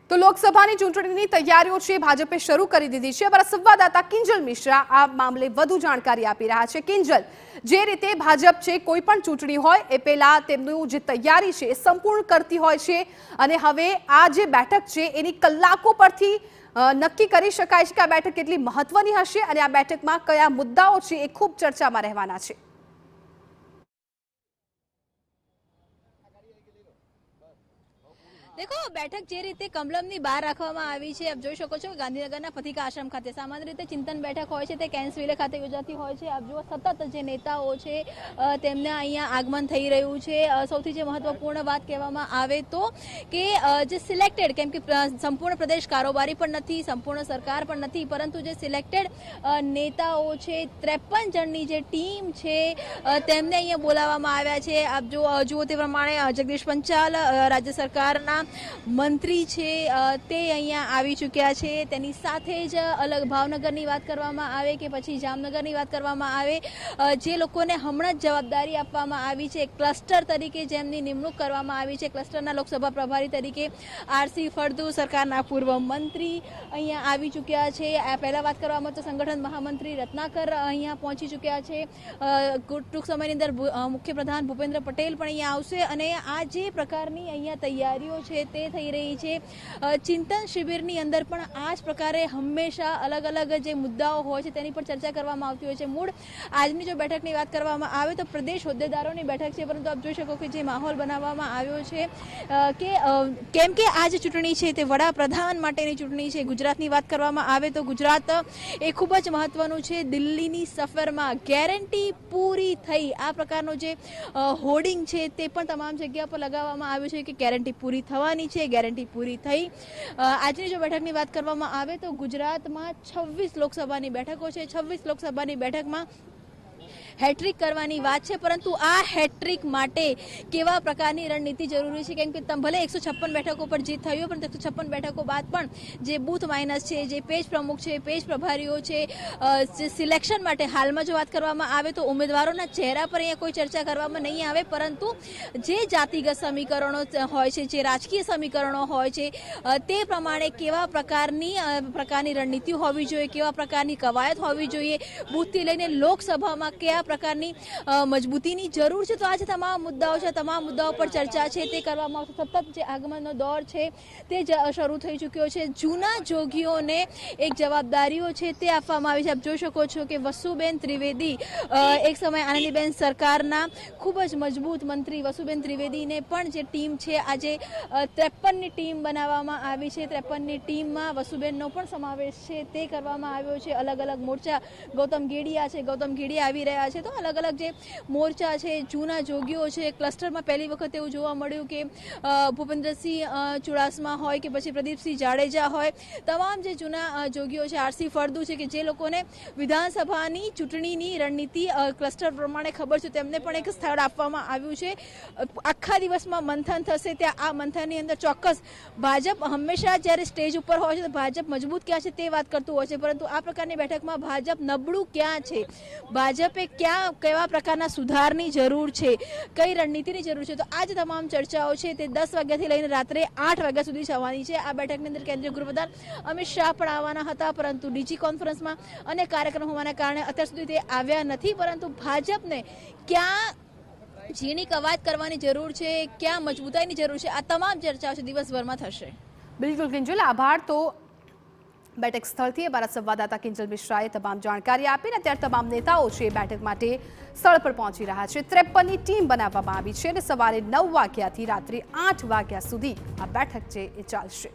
તો લોકસભાની ચૂંટણીની તૈયારીઓ છે ભાજપે શરૂ કરી દીધી છે। અમારા સંવાદદાતા કિંજલ મિશ્રા આ મામલે વધુ જાણકારી આપી રહ્યા છે। કિંજલ, જે રીતે ભાજપ છે કોઈ પણ ચૂંટણી હોય એ પહેલા તેમનું જે તૈયારી છે એ સંપૂર્ણ કરતી હોય છે અને હવે આ જે બેઠક છે એની કલાકો પરથી નક્કી કરી શકાય છે કે આ બેઠક કેટલી મહત્વની હશે અને આ બેઠકમાં કયા મુદ્દાઓ છે એ ખૂબ ચર્ચામાં રહેવાના છે। देखो बैठक जे रीते कमलमनी बहार राखवामां आवी छे। आप जोई शको छो गांधीनगरना पथिका आश्रम खाते सामान्य रीते चिंतन बैठक होय छे ते कैन्सविले खाते योजाती होय छे। आप जो सतत जे नेताओ छे तेमने अहींया आगमन थई रह्युं छे। सौथी जे महत्वपूर्ण बात कहेवामां आवे तो के जे सिलेक्टेड केम के संपूर्ण प्रदेश कारोबारी पण नथी, संपूर्ण सरकार पण नथी, परंतु जे सिलेक्टेड नेताओ छे 53 जननी जे टीम छे तेमने अहींया बोलाववामां आव्या छे। आप जो जुओ ते प्रमाणे जगदीश पंचाल राज्य सरकारना मंत्री छे ते अहींया आवी चूक्या छे। तेनी साथे ज अलग भावनगरनी वात करवामां आवे के पछी जामनगरनी वात करवामां आवे जे लोकोने हमणां ज जवाबदारी आपवामां आवी छे क्लस्टर तरीके जेमनी निमणूक करवामां आवी छे। क्लस्टरना लोकसभा प्रभारी तरीके आरसी फळदु सरकारना पूर्व मंत्री अहींया आवी चूक्या छे। आ पहेला वात करवामां तो संगठन महामंत्री रत्नाकर अहींया पहोंची चूक्या छे। टूंक समयनी अंदर मुख्य प्रधान भूपेन्द्र पटेल पण अहींया आवशे अने आ जे प्रकारनी अहींया तैयारीओ छे ते थई रही छे। चिंतन शिबिरनी अंदर पण आ ज प्रकारे हमेशा अलग अलग जे मुद्दाओ होय छे तेनी पर चर्चा करवामां आवती होय छे। मूळ आजनी जो बैठकनी वात करवामां आवे तो प्रदेश होद्देदारोनी बैठक छे, परंतु आप जोई शको के जे माहोल बनाववामां आव्यो छे के केम के आ जे चूंटणी छे ते वडाप्रधान माटेनी चूंटणी छे। गुजरातनी वात करवामां आवे तो गुजरात ए खूब ज महत्वनुं छे। दिल्हीनी सफरमां गેરંટી पूरी थई आ प्रकारनो जे होर्डिंग छे ते पण तमाम जग्या पर लगाववामां आव्युं छे के गેરંટી पूरी थवानी छे, गैरंटी पूरी थई। आजनी जो बैठकनी बात करवामां आवे तो गुजरात में 26 लोकसभानी बैठको छे। 26 लोकसभानी बैठकमां हेट्रिक करवानी बात है, परंतु आ हेट्रिक माटे केवा प्रकारनी रणनीति जरूरी है केम के भले 156 बैठकों पर जीत थई हो, परंतु 156 बैठकों बाद पण जे बूथ माइनस है, जे पेज प्रमुख है, पेज प्रभारीओ है, जे सिलेक्शन माटे हाल में जो बात करवामां आवे तो उम्मीदवारों चेहरा पर अहींया कोई चर्चा करवामां नहीं आवे, परंतु जे जातिगत समीकरणों होय छे, जे राजकीय समीकरणों होय छे ते प्रमाणे केवा प्रकारनी रणनीति होवी जोईए, केवा प्रकारनी कवायत होवी जोईए, बूथथी लईने लोकसभामां कया प्रकारनी मजबूतीनी जरूर है। तो आज तमाम मुद्दाओ छे, तमाम मुद्दाओं पर चर्चा है ते करवामां आवशे। सतत जे आगमननो दौर है ते शरू थई चूक्यो छे। जूना जोगीओने एक जवाबदारीओ छे ते आपवामां आवी छे। आप जोई शको छो के वसुबेन त्रिवेदी एक समय आनंदीबेन सरकारना खूब ज मजबूत मंत्री वसुबेन त्रिवेदीने पण जे टीम छे आजे 53 नी टीम बनाववामां आवी छे। 53 नी टीममां वसुबेननो पण समावेश छे ते करवामां આવ્યો છે। अलग अलग मोर्चा गौतम गेडिया छे, गौतम गेडिया આવી રહ્યા છે। तो अलग अलग जे मोर्चा है, जूना जोगीओ है, क्लस्टर में पहली वखत एवुं जोवा मळ्युं के भूपेन्द्रसिंह चुड़ासमा होय के पछी प्रदीपसिंह जाडेजा होय, तमाम जे जूना जोगीओ है, आरसी फळदु है कि जे लोकोने विधानसभानी चूंटणीनी रणनीति क्लस्टर प्रमाणे खबर छे तेमने पण एक स्थळ आपवामां आव्युं छे। आखा दिवसमां मंथन थशे त्या आ मंथननी अंदर चोक्कस भाजप हमेशा ज्यारे स्टेज पर होय छे तो भाजप मजबूत क्या छे ते वात करतुं होय छे, परंतु आ प्रकारनी बैठकमां भाजप नबळुं क्या छे, भाजपे क्या केवा प्रकारना सुधारनी जरूर है, कई रणनीतिनी जरूर है। तो आज तमाम चर्चाओ है ते 10 वाग्याथी लईने रात्रे 8 वाग्या सुधी थवानी छे। आ बैठकनी अंदर केंद्रीय गृहप्रधान अमित शाह पण आववाना हता, परंतु डीजी कॉन्फरन्समां अनेक कार्यक्रम होवाना कारणे अत्यार सुधी ते आव्या नथी। परंतु भाजपने क्या झीणी कवायत करवानी जरूर है, क्या मजबूताईनी जरूर है, आ तमाम चर्चाओ दिवसभरमां थशे। बिल्कुल किंजल, आभार। तो बैठक स्थळथी અમારા સંવાદદાતા કિંજલ મિશ્રાએ તમામ જાણકારી આપી અને ત્યારે તમામ નેતાઓ છે બેઠક માટે સ્થળ પર પહોંચી રહ્યા છે। 53ની ટીમ બનાવવામાં આવી છે અને સવારે 9 વાગ્યાથી રાત્રે 8 વાગ્યા સુધી આ બેઠક છે એ ચાલશે।